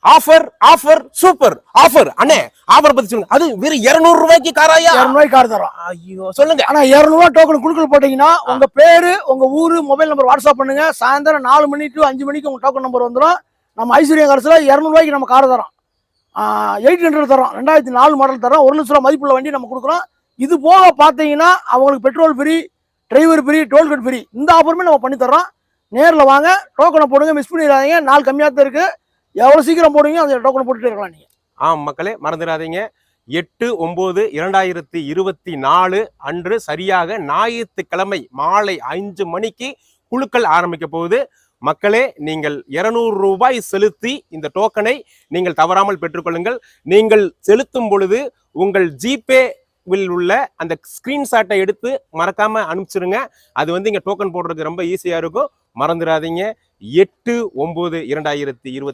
Offer offer super offer அண்ணே offer பத்தி சொல்லுங்க. அது வெறும் 200 ரூபாய்க்கு காராயா? 200 ரூபாய்க்கு கார் தரோம். ஐயோ சொல்லுங்க. ஆனா 200 ரூபாய் டோக்கன் குடுக்கல் போட்டீங்கன்னா உங்க பேரு, உங்க ஊரு, மொபைல் நம்பர் வாட்ஸ்அப் பண்ணுங்க. சாயந்தரம் 4 மணி டு 5 மணிக்கு உங்க டோக்கன் நம்பர் வந்துடும். நம்ம ஐஸ்வர்யா கார்ஸ்ல 200 ரூபாய்க்கு நம்ம கார் தரோம். 800 தரோம். 2004 மாடல் தரோம். 1 லட்சம் ரூபாய் மதிப்புள்ள வண்டி நம்ம கொடுக்குறோம். இது போக பார்த்தீங்கன்னா அவங்களுக்கு petrol free, driver free, tollgate free. இந்த ஆஃபருமே நம்ம பண்ணி தரோம். நேரில் வாங்க, டோக்கனை போடுங்க, மிஸ் பண்ணிடாதீங்க. நாள் கம்மியாக தான் இருக்கு. எவ்வளோ சீக்கிரம் போடுவீங்க அந்த டோக்கனை போட்டுட்டு இருக்கலாம் நீங்க. மக்களே மறந்துடாதீங்க. 8/9/2024 அன்று சரியாக ஞாயிற்றுக்கிழமை மாலை 5 மணிக்கு குழுக்கள் ஆரம்பிக்க போகுது. மக்களே, நீங்கள் 200 ரூபாய் செலுத்தி இந்த டோக்கனை நீங்கள் தவறாமல் பெற்றுக்கொள்ளுங்கள். நீங்கள் செலுத்தும் பொழுது உங்கள் ஜிபே உள்ள அந்த ஸ்கிரீன்ஷாட்டை எடுத்து மறக்காம அனுப்பிச்சிருங்க. அது இங்க டோக்கன் போடுறதுக்கு ரொம்ப ஈஸியா இருக்கும். மறந்துடாதீங்க. 8/9/2024